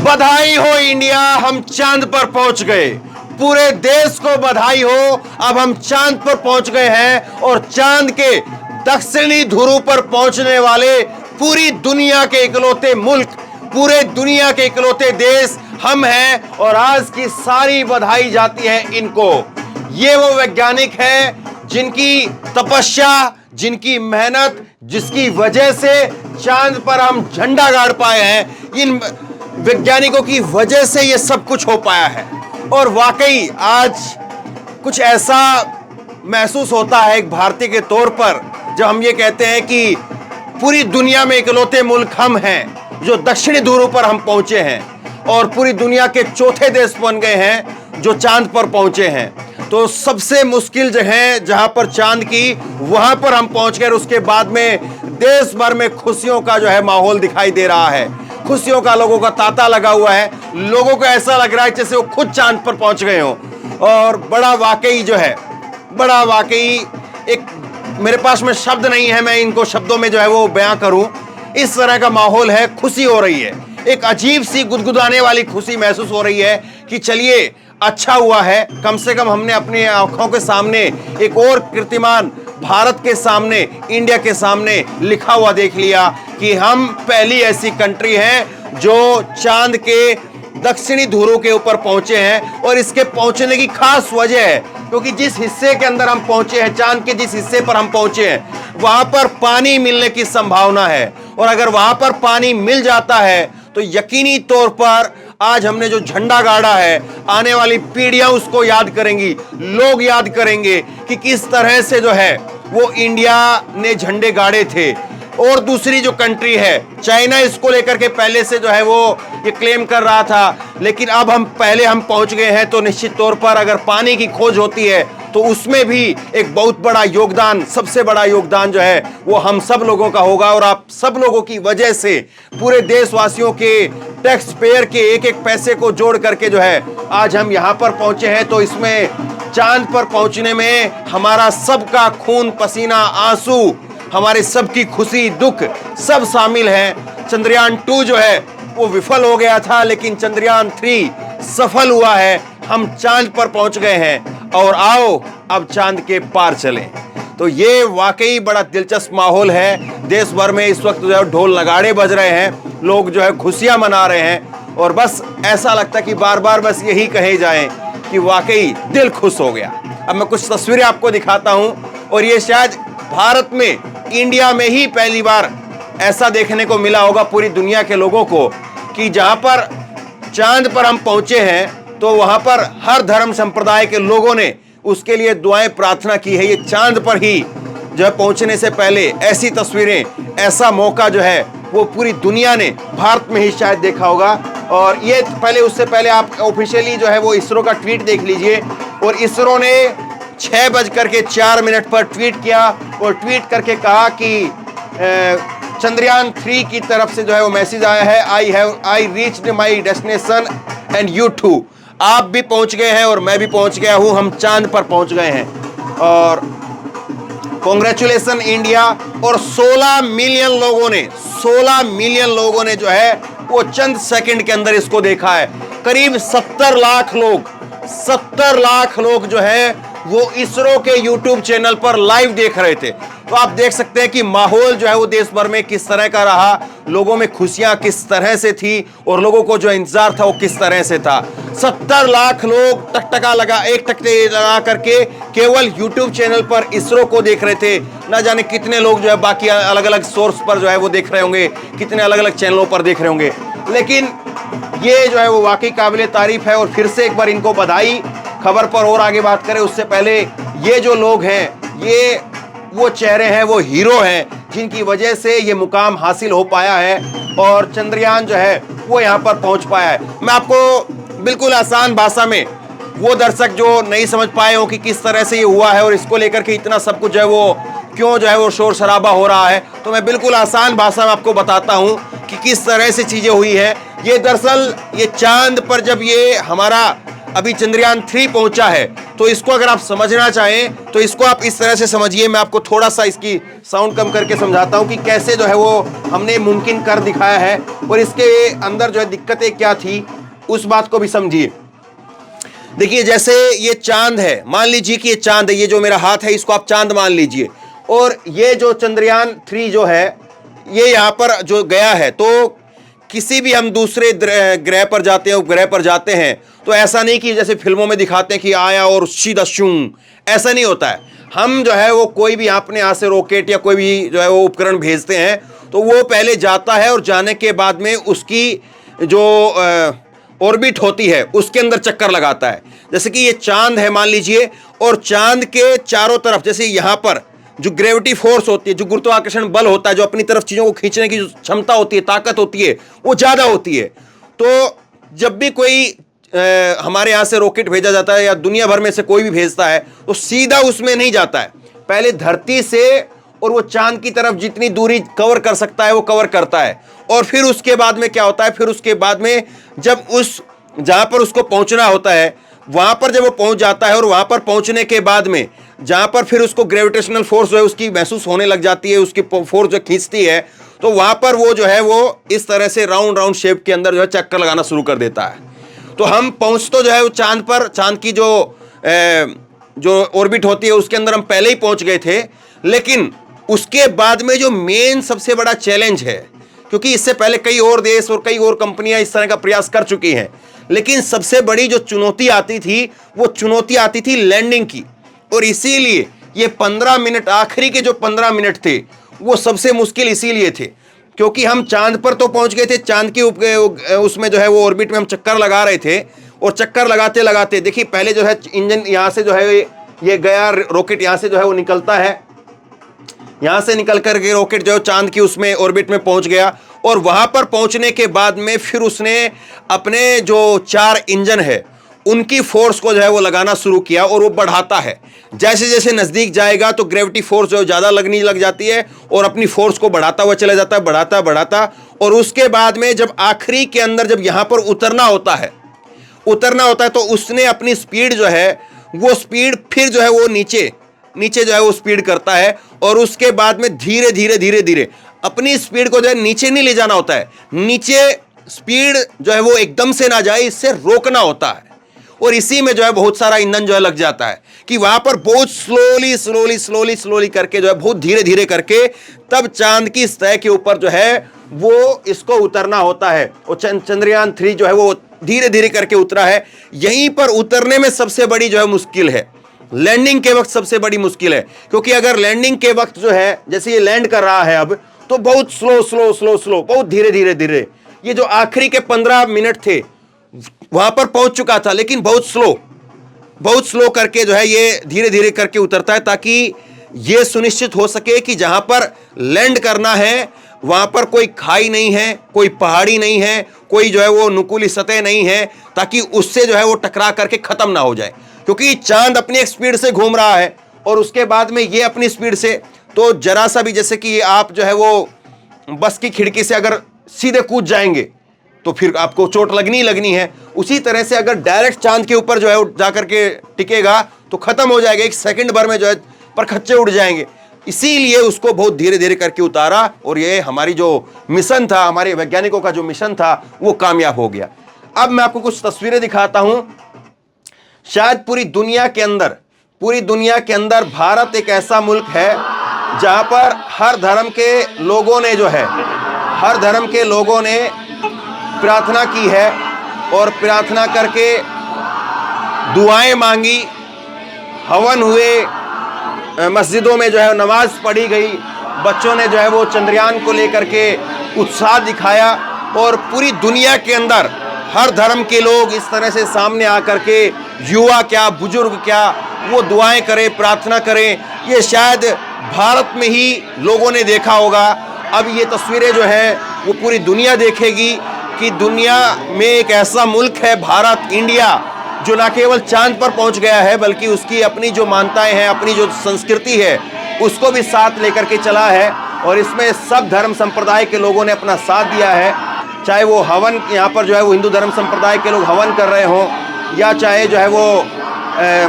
बधाई हो इंडिया, हम चांद पर पहुंच गए। पूरे देश को बधाई हो, अब हम चांद पर पहुंच गए हैं और चांद के दक्षिणी ध्रुव पर पहुंचने वाले पूरी दुनिया के इकलौते मुल्क, पूरे दुनिया के इकलौते देश हम हैं। और आज की सारी बधाई जाती है इनको। ये वो वैज्ञानिक हैं जिनकी तपस्या, जिनकी मेहनत, जिसकी वजह से चांद पर हम झंडा गाड़ पाए हैं। इन वैज्ञानिकों की वजह से ये सब कुछ हो पाया है। और वाकई आज कुछ ऐसा महसूस होता है एक भारतीय के तौर पर, जब हम ये कहते हैं कि पूरी दुनिया में इकलौते मुल्क हम हैं जो दक्षिणी ध्रुव पर हम पहुंचे हैं और पूरी दुनिया के चौथे देश बन गए हैं जो चांद पर पहुंचे हैं। तो सबसे मुश्किल जगह जहां पर चांद की, वहां पर हम पहुंच गए। उसके बाद में देश भर में खुशियों का जो है माहौल दिखाई दे रहा है, खुशियों का लोगों का तांता लगा हुआ है। लोगों को ऐसा लग रहा है जैसे वो खुद चांद पर पहुंच गए हो। और बड़ा वाकई जो है, बड़ा वाकई एक मेरे पास में शब्द नहीं है, मैं इनको शब्दों में जो है वो बयां करूं। इस तरह का माहौल है, खुशी हो रही है, एक अजीब सी गुदगुदाने वाली खुशी महसूस हो रही है कि चलिए अच्छा हुआ है, कम से कम हमने अपनी आंखों के सामने एक और कीर्तिमान भारत के सामने, इंडिया के सामने लिखा हुआ देख लिया कि हम पहली ऐसी कंट्री हैं जो चांद के दक्षिणी ध्रुव के ऊपर पहुंचे हैं। और इसके पहुंचने की खास वजह है क्योंकि जिस हिस्से के अंदर हम पहुंचे हैं, चांद के जिस हिस्से पर हम पहुंचे हैं, वहां पर पानी मिलने की संभावना है। और अगर वहां पर पानी मिल जाता है तो यकीनी तौर पर आज हमने जो झंडा गाड़ा है, आने वाली पीढ़ियां उसको याद करेंगी, लोग याद करेंगे कि किस तरह से जो है वो इंडिया ने झंडे गाड़े थे। और दूसरी जो कंट्री है चाइना, इसको लेकर के पहले से जो है वो ये क्लेम कर रहा था, लेकिन अब हम पहुंच गए हैं। तो निश्चित तौर पर अगर पानी की खोज होती है तो उसमें भी एक बहुत बड़ा योगदान, सबसे बड़ा योगदान जो है वो हम सब लोगों का होगा। और आप सब लोगों की वजह से, पूरे देशवासियों के टैक्स पेयर के एक एक पैसे को जोड़ करके जो है आज हम यहाँ पर पहुंचे हैं। तो इसमें चांद पर पहुंचने में हमारा सबका खून पसीना आंसू, हमारे सबकी खुशी दुख सब शामिल हैं। चंद्रयान 2 जो है वो विफल हो गया था, लेकिन चंद्रयान 3 सफल हुआ है। हम चांद पर पहुंच गए हैं और आओ अब चांद के पार चलें। तो ये वाकई बड़ा दिलचस्प माहौल है। देश भर में इस वक्त जो है ढोल नगाड़े बज रहे हैं, लोग जो है खुशियां मना रहे हैं। और बस ऐसा लगता है कि बार बार बस यही कहे जाएं कि वाकई दिल खुश हो गया। अब मैं कुछ तस्वीरें आपको दिखाता हूं। और ये शायद भारत में, इंडिया में ही पहली बार ऐसा देखने को मिला होगा पूरी दुनिया के लोगों को कि जहां पर चांद पर हम पहुंचे हैं तो वहां पर हर धर्म संप्रदाय के लोगों ने उसके लिए दुआएं प्रार्थना की है। ये चांद पर ही जो है पहुंचने से पहले ऐसी तस्वीरें, ऐसा मौका जो है वो पूरी दुनिया ने भारत में ही शायद देखा होगा। और ये पहले, उससे पहले आप ऑफिशियली जो है वो इसरो का ट्वीट देख लीजिए। और इसरो ने 6:04 पर ट्वीट किया और ट्वीट करके कहा कि चंद्रयान 3 की तरफ से जो है वो मैसेज आया है, I reached my destination and you too. आप भी पहुंच गए हैं और मैं भी पहुंच गया हूं, हम चांद पर पहुंच गए हैं। और कॉन्ग्रेचुलेसन इंडिया। और 16 मिलियन लोगों ने जो है वो चंद सेकंड के अंदर इसको देखा है। करीब 70 लाख लोग जो है वो इसरो के YouTube चैनल पर लाइव देख रहे थे। तो आप देख सकते हैं कि माहौल जो है वो देश भर में किस तरह का रहा, लोगों में खुशियां किस तरह से थी और लोगों को जो इंतजार था वो किस तरह से था। 70 लाख लोग टकटका लगा करके केवल YouTube चैनल पर इसरो को देख रहे थे। ना जाने कितने लोग जो है बाकी अलग अलग सोर्स पर जो है वो देख रहे होंगे, कितने अलग अलग चैनलों पर देख रहे होंगे। लेकिन ये जो है वो वाकई काबिले तारीफ है। और फिर से एक बार इनको बधाई। खबर पर और आगे बात करें उससे पहले, ये जो लोग हैं, ये वो चेहरे हैं, वो हीरो हैं जिनकी वजह से ये मुकाम हासिल हो पाया है और चंद्रयान जो है वो यहाँ पर पहुँच पाया है। मैं आपको बिल्कुल आसान भाषा में, वो दर्शक जो नहीं समझ पाए हो कि किस तरह से ये हुआ है और इसको लेकर के इतना सब कुछ जो है वो क्यों जो है वो शोर शराबा हो रहा है, तो मैं बिल्कुल आसान भाषा में आपको बताता हूँ कि किस तरह से चीज़ें हुई है। ये दरअसल ये चांद पर जब ये हमारा अभी चंद्रयान 3 पहुंचा है। तो इसको अगर आप समझना चाहें तो इसको आप इस तरह से समझिए। मैं आपको थोड़ा सा इसकी साउंड कम करके समझाता हूं कि कैसे जो है वो हमने मुमकिन कर दिखाया है और इसके अंदर जो है दिक्कतें क्या थी उस बात को भी समझिए। देखिए जैसे ये चांद है, मान लीजिए कि ये चांद है, ये जो मेरा हाथ है इसको आप चांद मान लीजिए, और ये जो चंद्रयान 3 जो है ये यहाँ पर जो गया है, तो किसी भी हम दूसरे ग्रह पर जाते हैं, उपग्रह पर जाते हैं, तो ऐसा नहीं कि जैसे फिल्मों में दिखाते हैं कि आया और सीधा शूं, ऐसा नहीं होता है। हम जो है वो कोई भी अपने यहाँ से रॉकेट या कोई भी जो है वो उपकरण भेजते हैं तो वो पहले जाता है और जाने के बाद में उसकी जो ऑर्बिट होती है उसके अंदर चक्कर लगाता है। जैसे कि ये चांद है मान लीजिए, और चांद के चारों तरफ जैसे यहाँ पर जो ग्रेविटी फोर्स होती है, जो गुरुत्वाकर्षण बल होता है, जो अपनी तरफ चीज़ों को खींचने की जो क्षमता होती है, ताकत होती है, वो ज़्यादा होती है। तो जब भी कोई हमारे यहाँ से रॉकेट भेजा जाता है या दुनिया भर में से कोई भी भेजता है तो सीधा उसमें नहीं जाता है, पहले धरती से और वो चांद की तरफ जितनी दूरी कवर कर सकता है वो कवर करता है, और फिर उसके बाद में क्या होता है, फिर उसके बाद में जब उस जहाँ पर उसको पहुँचना होता है वहाँ पर जब वो पहुँच जाता है, और वहाँ पर पहुँचने के बाद में जहाँ पर फिर उसको ग्रेविटेशनल फोर्स जो है उसकी महसूस होने लग जाती है, उसकी फोर्स जो खींचती है, तो वहाँ पर वो जो है वो इस तरह से राउंड राउंड शेप के अंदर जो है चक्कर लगाना शुरू कर देता है। तो हम पहुँच तो जो है वो चांद पर, चांद की जो ऑर्बिट होती है उसके अंदर हम पहले ही पहुँच गए थे, लेकिन उसके बाद में जो मेन सबसे बड़ा चैलेंज है, क्योंकि इससे पहले कई और देश और कई और कंपनियां इस तरह का प्रयास कर चुकी हैं, लेकिन सबसे बड़ी जो चुनौती आती थी वो चुनौती आती थी लैंडिंग की। और इसीलिए ये 15 मिनट, आखिरी के जो 15 मिनट थे वो सबसे मुश्किल इसीलिए थे क्योंकि हम चांद पर तो पहुंच गए थे, चांद की उसमें जो है वो ऑर्बिट में हम चक्कर लगा रहे थे, और चक्कर लगाते लगाते देखिए पहले जो है इंजन यहाँ से जो है ये गया, रॉकेट यहाँ से जो है वो निकलता है, यहाँ से निकल करके रॉकेट जो चांद की उसमें ऑर्बिट में पहुंच गया, और वहाँ पर पहुँचने के बाद में फिर उसने अपने जो 4 इंजन है उनकी फोर्स को जो है वो लगाना शुरू किया, और वो बढ़ाता है। जैसे जैसे नज़दीक जाएगा तो ग्रेविटी फोर्स जो है ज़्यादा लगने लग जाती है, और अपनी फोर्स को बढ़ाता हुआ चला जाता है, बढ़ाता बढ़ाता, और उसके बाद में जब आखिरी के अंदर जब यहाँ पर उतरना होता है तो उसने अपनी स्पीड जो है वो स्पीड फिर जो है वो नीचे जो है वो स्पीड करता है, और उसके बाद में धीरे धीरे धीरे धीरे अपनी स्पीड को जो है नीचे नहीं ले जाना होता है, नीचे स्पीड जो है वो एकदम से ना जाए, इससे रोकना होता है। और इसी में जो है बहुत सारा ईंधन जो है लग जाता है कि वहां पर बहुत स्लोली करके जो है बहुत धीरे धीरे करके तब चांद की सतह के ऊपर जो है वो इसको उतरना होता है। और चंद्रयान 3 जो है वो धीरे धीरे करके उतरा है। यहीं पर उतरने में सबसे बड़ी जो है मुश्किल है, लैंडिंग के वक्त सबसे बड़ी मुश्किल है, क्योंकि अगर लैंडिंग के वक्त जो है जैसे ये लैंड कर रहा है अब, तो बहुत स्लो बहुत धीरे धीरे ये जो आखिरी के 15 मिनट थे वहां पर पहुंच चुका था, लेकिन बहुत स्लो करके जो है ये धीरे धीरे करके उतरता है, ताकि ये सुनिश्चित हो सके कि जहां पर लैंड करना है वहां पर कोई खाई नहीं है, कोई पहाड़ी नहीं है, कोई जो है वो नुकीली सतह नहीं है, ताकि उससे जो है वो टकरा करके खत्म ना हो जाए। क्योंकि चांद अपनी एक स्पीड से घूम रहा है और उसके बाद में ये अपनी स्पीड से, तो जरा सा भी जैसे कि आप जो है वो बस की खिड़की से अगर सीधे कूद जाएंगे तो फिर आपको चोट लगनी है। उसी तरह से अगर डायरेक्ट चांद के ऊपर जो है जाकर के टिकेगा तो खत्म हो जाएगा, 1 सेकंड भर में जो है परखच्चे उड़ जाएंगे। इसीलिए उसको बहुत धीरे धीरे करके उतारा, और ये हमारी जो मिशन था, हमारे वैज्ञानिकों का जो मिशन था वो कामयाब हो गया। अब मैं आपको कुछ तस्वीरें दिखाता हूं। शायद पूरी दुनिया के अंदर भारत एक ऐसा मुल्क है जहां पर हर धर्म के लोगों ने प्रार्थना की है, और प्रार्थना करके दुआएं मांगी, हवन हुए, मस्जिदों में जो है नमाज पढ़ी गई, बच्चों ने जो है वो चंद्रयान को लेकर के उत्साह दिखाया, और पूरी दुनिया के अंदर हर धर्म के लोग इस तरह से सामने आकर के, युवा क्या बुजुर्ग क्या, वो दुआएं करें, प्रार्थना करें। ये शायद भारत में ही लोगों ने देखा होगा। अब ये तस्वीरें जो है वो पूरी दुनिया देखेगी कि दुनिया में एक ऐसा मुल्क है भारत, इंडिया, जो ना केवल चांद पर पहुंच गया है बल्कि उसकी अपनी जो मान्यताएं हैं, अपनी जो संस्कृति है उसको भी साथ लेकर के चला है, और इसमें सब धर्म संप्रदाय के लोगों ने अपना साथ दिया है। चाहे वो हवन, यहाँ पर जो है वो हिंदू धर्म संप्रदाय के लोग हवन कर रहे हों, या चाहे जो है वो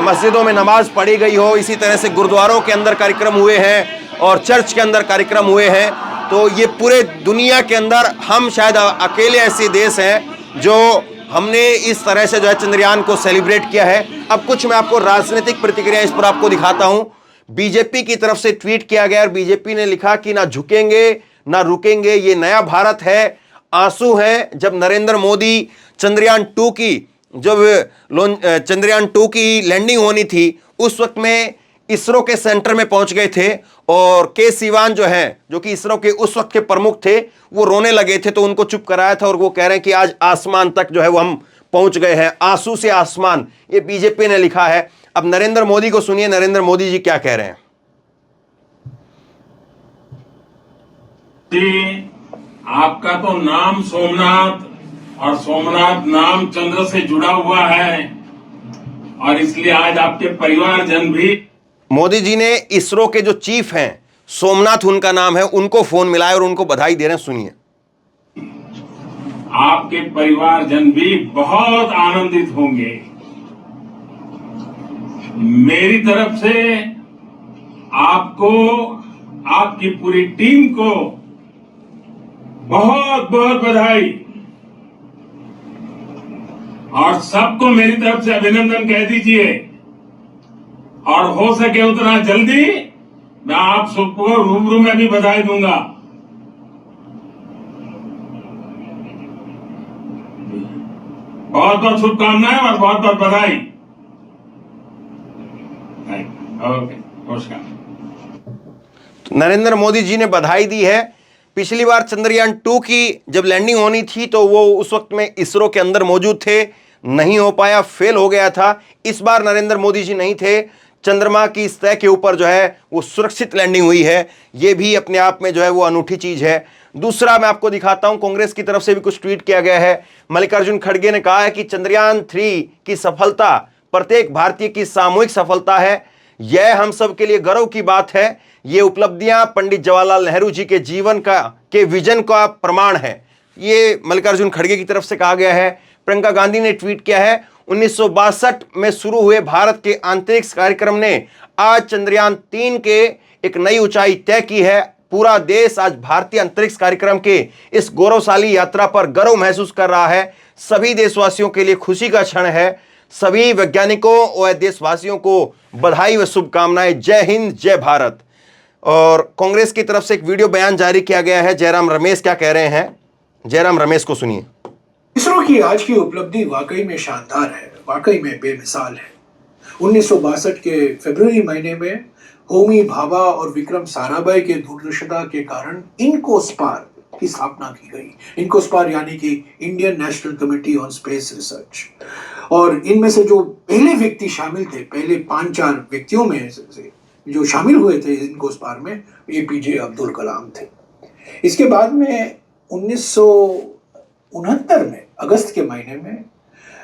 मस्जिदों में नमाज पढ़ी गई हो, इसी तरह से गुरुद्वारों के अंदर कार्यक्रम हुए हैं और चर्च के अंदर कार्यक्रम हुए हैं। तो ये पूरे दुनिया के अंदर हम शायद अकेले ऐसे देश हैं जो हमने इस तरह से जो है चंद्रयान को सेलिब्रेट किया है। अब कुछ मैं आपको राजनीतिक प्रतिक्रिया इस पर आपको दिखाता हूं। बीजेपी की तरफ से ट्वीट किया गया और बीजेपी ने लिखा कि ना झुकेंगे ना रुकेंगे, ये नया भारत है। आंसू है जब नरेंद्र मोदी चंद्रयान 2 की चंद्रयान 2 की लैंडिंग होनी थी उस वक्त में इसरो के सेंटर में पहुंच गए थे और के सिवान जो है, जो कि इसरो के उस वक्त के प्रमुख थे, वो रोने लगे थे तो उनको चुप कराया था और वो कह रहे हैं कि आज आसमान तक जो है वो हम पहुंच गए हैं। आंसू से आसमान, ये बीजेपी ने लिखा है। अब नरेंद्र मोदी को सुनिए, नरेंद्र मोदी जी क्या कह रहे हैं। आपका तो नाम सोमनाथ और सोमनाथ नाम चंद्र से जुड़ा हुआ है और इसलिए आज आपके परिवारजन भी। मोदी जी ने इसरो के जो चीफ हैं, सोमनाथ उनका नाम है, उनको फोन मिलाया और उनको बधाई दे रहे हैं। सुनिए। आपके परिवारजन भी बहुत आनंदित होंगे। मेरी तरफ से आपको, आपकी पूरी टीम को बहुत बहुत बधाई और सबको मेरी तरफ से अभिनंदन कह दीजिए और हो सके उतना जल्दी मैं आप सबको रूबरू में भी बधाई दूंगा। बहुत बहुत शुभकामनाएं और बहुत बहुत बधाई। ओके, नमस्कार। नरेंद्र मोदी जी ने बधाई दी है। पिछली बार चंद्रयान 2 की जब लैंडिंग होनी थी तो वो उस वक्त में इसरो के अंदर मौजूद थे, नहीं हो पाया, फेल हो गया था। इस बार नरेंद्र मोदी जी नहीं थे। चंद्रमा की सतह के ऊपर जो है वो सुरक्षित लैंडिंग हुई है। ये भी अपने आप में जो है वो अनूठी चीज है। दूसरा मैं आपको दिखाता हूं, कांग्रेस की तरफ से भी कुछ ट्वीट किया गया है। मल्लिकार्जुन खड़गे ने कहा है कि चंद्रयान 3 की सफलता प्रत्येक भारतीय की सामूहिक सफलता है। यह हम सब के लिए गर्व की बात है। ये उपलब्धियां पंडित जवाहरलाल नेहरू जी के जीवन के विजन का प्रमाण है। ये मल्लिकार्जुन खड़गे की तरफ से कहा गया है। प्रियंका गांधी ने ट्वीट किया है, 1962 में शुरू हुए भारत के अंतरिक्ष कार्यक्रम ने आज चंद्रयान 3 के एक नई ऊंचाई तय की है। पूरा देश आज भारतीय अंतरिक्ष कार्यक्रम के इस गौरवशाली यात्रा पर गर्व महसूस कर रहा है। सभी देशवासियों के लिए खुशी का क्षण है। सभी वैज्ञानिकों और देशवासियों को बधाई व शुभकामनाएं। जय हिंद, जय भारत। और कांग्रेस की तरफ से एक वीडियो बयान जारी किया गया है। जयराम रमेश क्या कह रहे हैं, जयराम रमेश को सुनिए। इसरो की आज की उपलब्धि वाकई में शानदार है, वाकई में बेमिसाल है। 1962 के फरवरी महीने में होमी भाभा और विक्रम साराभाई के दूरदर्शिता के कारण इनकोस्पार की स्थापना की गई। इनकोस्पार यानी कि Indian national committee on space research. और इनमें से जो पहले व्यक्ति शामिल थे, पहले 5-4 व्यक्तियों में से जो शामिल हुए थे इनकोस्पार में, एपीजे अब्दुल कलाम थे। इसके बाद में 1969 में अगस्त के महीने में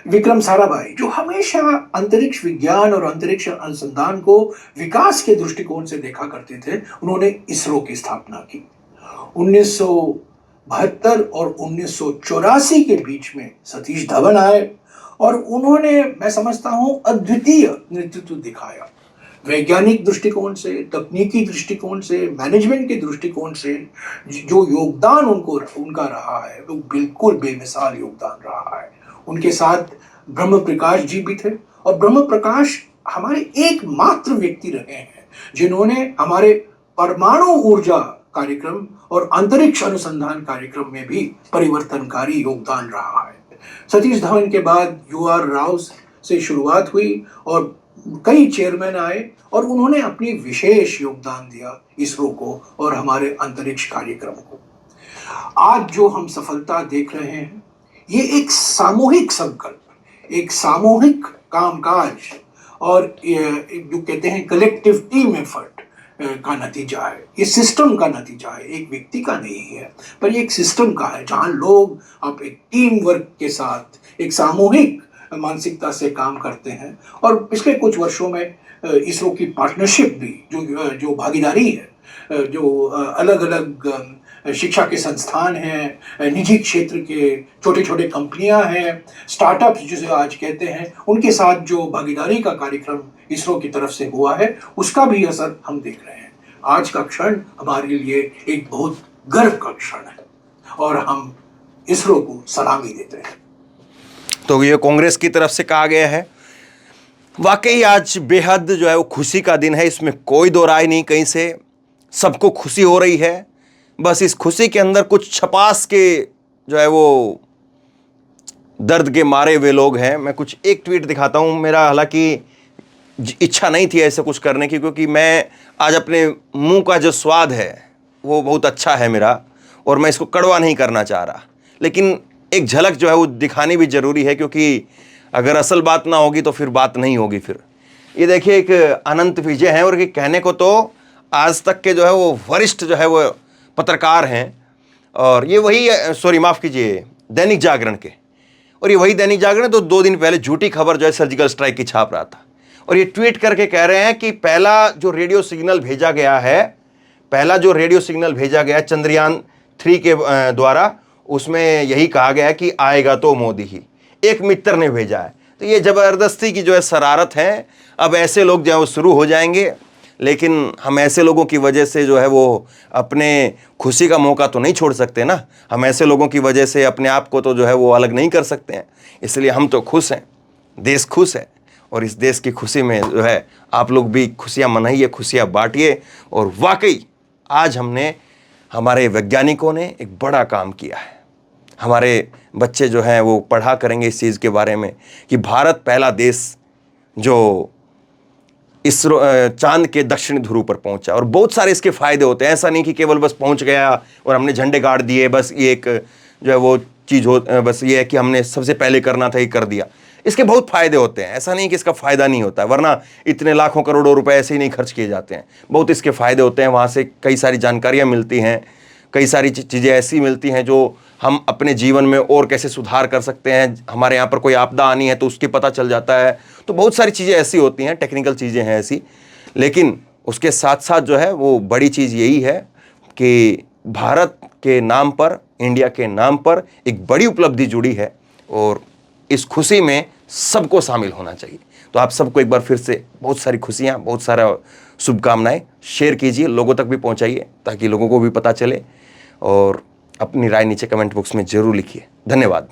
विक्रम साराभाई, जो हमेशा अंतरिक्ष विज्ञान और अंतरिक्ष अनुसंधान को विकास के दृष्टिकोण से देखा करते थे, उन्होंने इसरो की स्थापना की। 1972 और 1984 के बीच में सतीश धवन आए और उन्होंने, मैं समझता हूं, अद्वितीय नेतृत्व दिखाया। वैज्ञानिक दृष्टिकोण से, तकनीकी दृष्टिकोण से, मैनेजमेंट के दृष्टिकोण से जो योगदान उनका रहा है वो बिल्कुल बेमिसाल योगदान रहा है। उनके साथ ब्रह्म प्रकाश जी भी थे और ब्रह्म प्रकाश हमारे एकमात्र व्यक्ति रहे हैं जिन्होंने हमारे परमाणु ऊर्जा कार्यक्रम और अंतरिक्ष अनुसंधान कार्यक्रम में भी परिवर्तनकारी योगदान रहा है। सतीश धवन के बाद UR राव से शुरुआत हुई और कई चेयरमैन आए और उन्होंने अपनी विशेष योगदान दिया इसरो को और हमारे अंतरिक्ष कार्यक्रम को। आज जो हम सफलता देख रहे हैं, ये एक सामूहिक संकल्प, एक सामूहिक कामकाज और जो कहते हैं कलेक्टिव टीम एफर्ट का नतीजा है। ये सिस्टम का नतीजा है, एक व्यक्ति का नहीं है, पर ये एक सिस्टम का है जहां लोग अब एक टीम वर्क के साथ एक सामूहिक मानसिकता से काम करते हैं। और पिछले कुछ वर्षों में इसरो की पार्टनरशिप भी, जो भागीदारी है, जो अलग अलग शिक्षा के संस्थान हैं, निजी क्षेत्र के छोटे छोटे कंपनियां हैं, स्टार्टअप्स जिसे आज कहते हैं, उनके साथ जो भागीदारी का कार्यक्रम इसरो की तरफ से हुआ है उसका भी असर हम देख रहे हैं। आज का क्षण हमारे लिए एक बहुत गर्व का क्षण है और हम इसरो को सलामी देते हैं। तो ये कांग्रेस की तरफ से कहा गया है। वाकई आज बेहद जो है वो खुशी का दिन है, इसमें कोई दो राय नहीं, कहीं से सबको खुशी हो रही है। बस इस खुशी के अंदर कुछ छपास के जो है वो दर्द के मारे हुए लोग हैं। मैं कुछ एक ट्वीट दिखाता हूँ। मेरा हालांकि इच्छा नहीं थी ऐसे कुछ करने की, क्योंकि मैं आज अपने मुंह का जो स्वाद है वो बहुत अच्छा है मेरा, और मैं इसको कड़वा नहीं करना चाह रहा, लेकिन एक झलक जो है वो दिखानी भी ज़रूरी है, क्योंकि अगर असल बात ना होगी तो फिर बात नहीं होगी। फिर ये देखिए, एक अनंत विजय हैं और कहने को तो आज तक के जो है वो वरिष्ठ जो है वो पत्रकार हैं, और ये वही सॉरी माफ़ कीजिए दैनिक जागरण के, और ये वही दैनिक जागरण तो 2 दिन पहले झूठी खबर जो है सर्जिकल स्ट्राइक की छाप रहा था, और ये ट्वीट करके कह रहे हैं कि पहला जो रेडियो सिग्नल भेजा गया चंद्रयान 3 के द्वारा, उसमें यही कहा गया कि आएगा तो मोदी ही, एक मित्र ने भेजा है। तो ये ज़बरदस्ती की जो है शरारत है। अब ऐसे लोग जो है वो शुरू हो जाएंगे, लेकिन हम ऐसे लोगों की वजह से जो है वो अपने खुशी का मौका तो नहीं छोड़ सकते ना। हम ऐसे लोगों की वजह से अपने आप को तो जो है वो अलग नहीं कर सकते हैं। इसलिए हम तो खुश हैं, देश खुश है, और इस देश की खुशी में जो है आप लोग भी खुशियाँ मनाइए, खुशियाँ बांटिए। और वाकई आज हमारे वैज्ञानिकों ने एक बड़ा काम किया है। हमारे बच्चे जो हैं वो पढ़ा करेंगे इस चीज़ के बारे में कि भारत पहला देश जो इसरो चांद के दक्षिणी ध्रुव पर पहुंचा, और बहुत सारे इसके फ़ायदे होते हैं। ऐसा नहीं कि केवल बस पहुंच गया और हमने झंडे गाड़ दिए, बस ये एक जो है वो चीज़ हो, बस ये है कि हमने सबसे पहले करना था ये कर दिया। इसके बहुत फ़ायदे होते हैं, ऐसा नहीं कि इसका फ़ायदा नहीं होता है, वरना इतने लाखों करोड़ों रुपए ऐसे ही नहीं खर्च किए जाते हैं। बहुत इसके फ़ायदे होते हैं, वहाँ से कई सारी जानकारियाँ मिलती हैं, कई सारी चीज़ें ऐसी मिलती हैं जो हम अपने जीवन में और कैसे सुधार कर सकते हैं। हमारे यहाँ पर कोई आपदा आनी है तो उसकी पता चल जाता है। तो बहुत सारी चीज़ें ऐसी होती हैं, टेक्निकल चीज़ें हैं ऐसी, लेकिन उसके साथ साथ जो है वो बड़ी चीज़ यही है कि भारत के नाम पर, इंडिया के नाम पर एक बड़ी उपलब्धि जुड़ी है, और इस खुशी में सबको शामिल होना चाहिए। तो आप सबको एक बार फिर से बहुत सारी खुशियाँ, बहुत सारा शुभकामनाएं शेयर कीजिए, लोगों तक भी पहुँचाइए, ताकि लोगों को भी पता चले, और अपनी राय नीचे कमेंट बॉक्स में ज़रूर लिखिए। धन्यवाद।